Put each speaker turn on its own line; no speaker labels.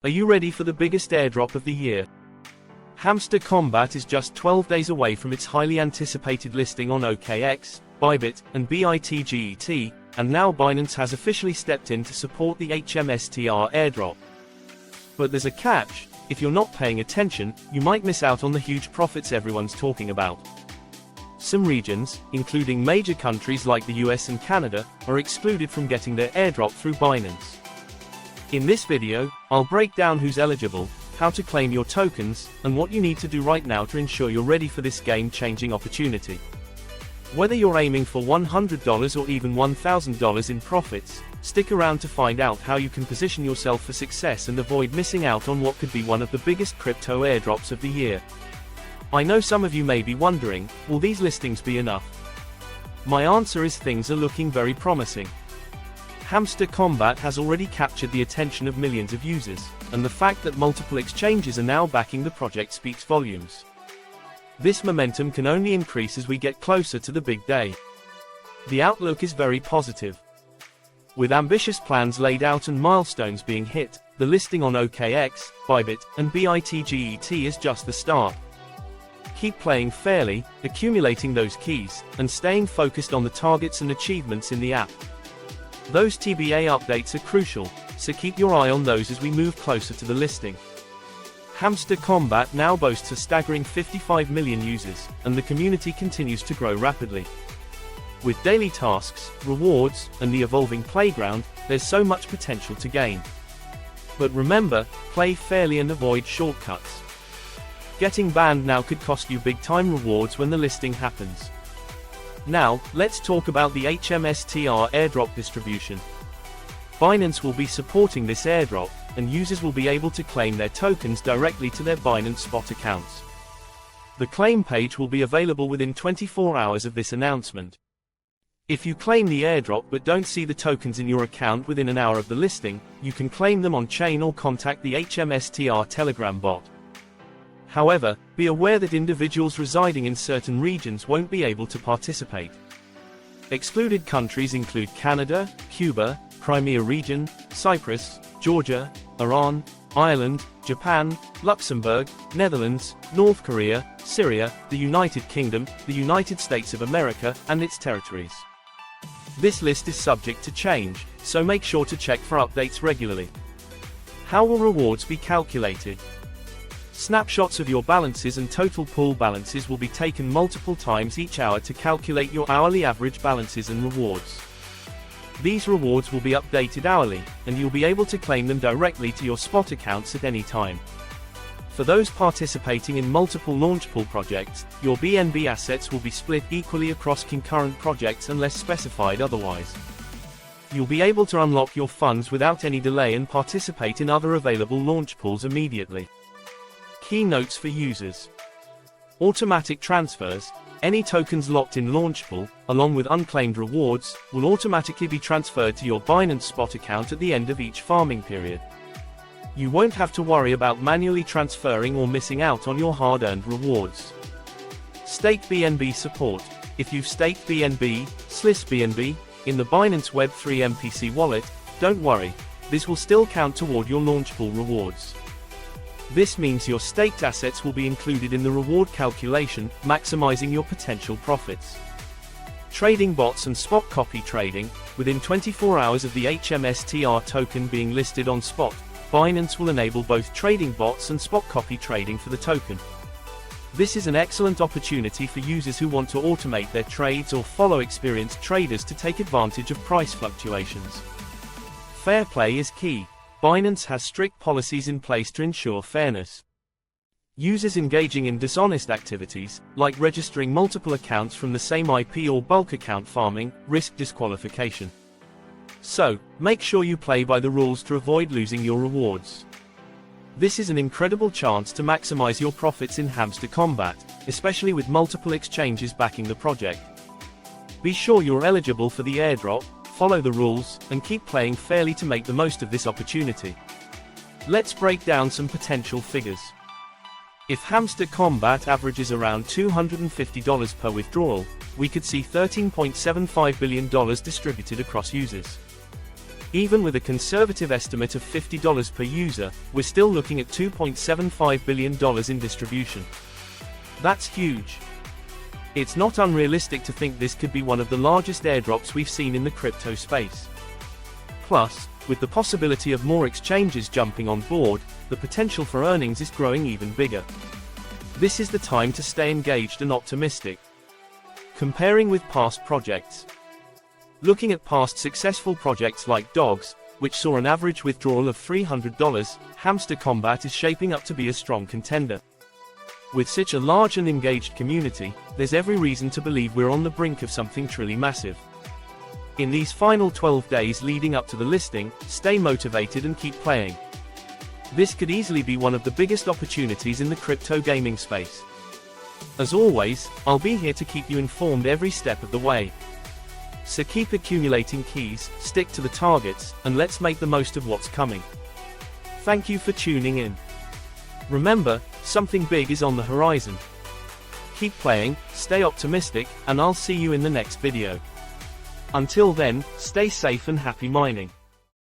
Are you ready for the biggest airdrop of the year? Hamster Kombat is just 12 days away from its highly anticipated listing on OKX, Bybit, and BITGET, and now Binance has officially stepped in to support the HMSTR airdrop. But there's a catch: if you're not paying attention, you might miss out on the huge profits everyone's talking about. Some regions, including major countries like the US and Canada, are excluded from getting their airdrop through Binance. In this video, I'll break down who's eligible, how to claim your tokens, and what you need to do right now to ensure you're ready for this game-changing opportunity. Whether you're aiming for $100 or even $1,000 in profits, stick around to find out how you can position yourself for success and avoid missing out on what could be one of the biggest crypto airdrops of the year. I know some of you may be wondering, will these listings be enough? My answer is things are looking very promising. Hamster Kombat has already captured the attention of millions of users, and the fact that multiple exchanges are now backing the project speaks volumes. This momentum can only increase as we get closer to the big day. The outlook is very positive. With ambitious plans laid out and milestones being hit, the listing on OKX, Bybit, and BITGET is just the start. Keep playing fairly, accumulating those keys, and staying focused on the targets and achievements in the app. Those TBA updates are crucial, so keep your eye on those as we move closer to the listing. Hamster Kombat now boasts a staggering 55 million users, and the community continues to grow rapidly. With daily tasks, rewards, and the evolving playground, there's so much potential to gain. But remember, play fairly and avoid shortcuts. Getting banned now could cost you big-time rewards when the listing happens. Now, let's talk about the HMSTR airdrop distribution. Binance will be supporting this airdrop, and users will be able to claim their tokens directly to their Binance Spot accounts. The claim page will be available within 24 hours of this announcement. If you claim the airdrop but don't see the tokens in your account within an hour of the listing, you can claim them on-chain or contact the HMSTR Telegram bot. However, be aware that individuals residing in certain regions won't be able to participate. Excluded countries include Canada, Cuba, Crimea region, Cyprus, Georgia, Iran, Ireland, Japan, Luxembourg, Netherlands, North Korea, Syria, the United Kingdom, the United States of America, and its territories. This list is subject to change, so make sure to check for updates regularly. How will rewards be calculated? Snapshots of your balances and total pool balances will be taken multiple times each hour to calculate your hourly average balances and rewards. These rewards will be updated hourly, and you'll be able to claim them directly to your spot accounts at any time. For those participating in multiple launch pool projects, your BNB assets will be split equally across concurrent projects unless specified otherwise. You'll be able to unlock your funds without any delay and participate in other available launch pools immediately. Key notes for users. Automatic transfers. Any tokens locked in launch pool, along with unclaimed rewards, will automatically be transferred to your Binance Spot account at the end of each farming period. You won't have to worry about manually transferring or missing out on your hard-earned rewards. Staked BNB support. If you've staked BNB, SLIS BNB, in the Binance Web3 MPC wallet, don't worry, this will still count toward your launch pool rewards. This means your staked assets will be included in the reward calculation, maximizing your potential profits. Trading bots and spot copy trading. Within 24 hours of the HMSTR token being listed on Spot, Binance will enable both trading bots and spot copy trading for the token. This is an excellent opportunity for users who want to automate their trades or follow experienced traders to take advantage of price fluctuations. Fair play is key. Binance has strict policies in place to ensure fairness. Users engaging in dishonest activities, like registering multiple accounts from the same IP or bulk account farming, risk disqualification. So, make sure you play by the rules to avoid losing your rewards. This is an incredible chance to maximize your profits in Hamster Kombat, especially with multiple exchanges backing the project. Be sure you're eligible for the airdrop, follow the rules, and keep playing fairly to make the most of this opportunity. Let's break down some potential figures. If Hamster Kombat averages around $250 per withdrawal, we could see $13.75 billion distributed across users. Even with a conservative estimate of $50 per user, we're still looking at $2.75 billion in distribution. That's huge. It's not unrealistic to think this could be one of the largest airdrops we've seen in the crypto space. Plus, with the possibility of more exchanges jumping on board, the potential for earnings is growing even bigger. This is the time to stay engaged and optimistic. Comparing with past projects. Looking at past successful projects like Dogs, which saw an average withdrawal of $300, Hamster Kombat is shaping up to be a strong contender. With such a large and engaged community, there's every reason to believe we're on the brink of something truly massive. In these final 12 days leading up to the listing, stay motivated and keep playing. This could easily be one of the biggest opportunities in the crypto gaming space. As always, I'll be here to keep you informed every step of the way. So keep accumulating keys, stick to the targets, and let's make the most of what's coming. Thank you for tuning in. Remember, something big is on the horizon. Keep playing, stay optimistic, and I'll see you in the next video. Until then, stay safe and happy mining.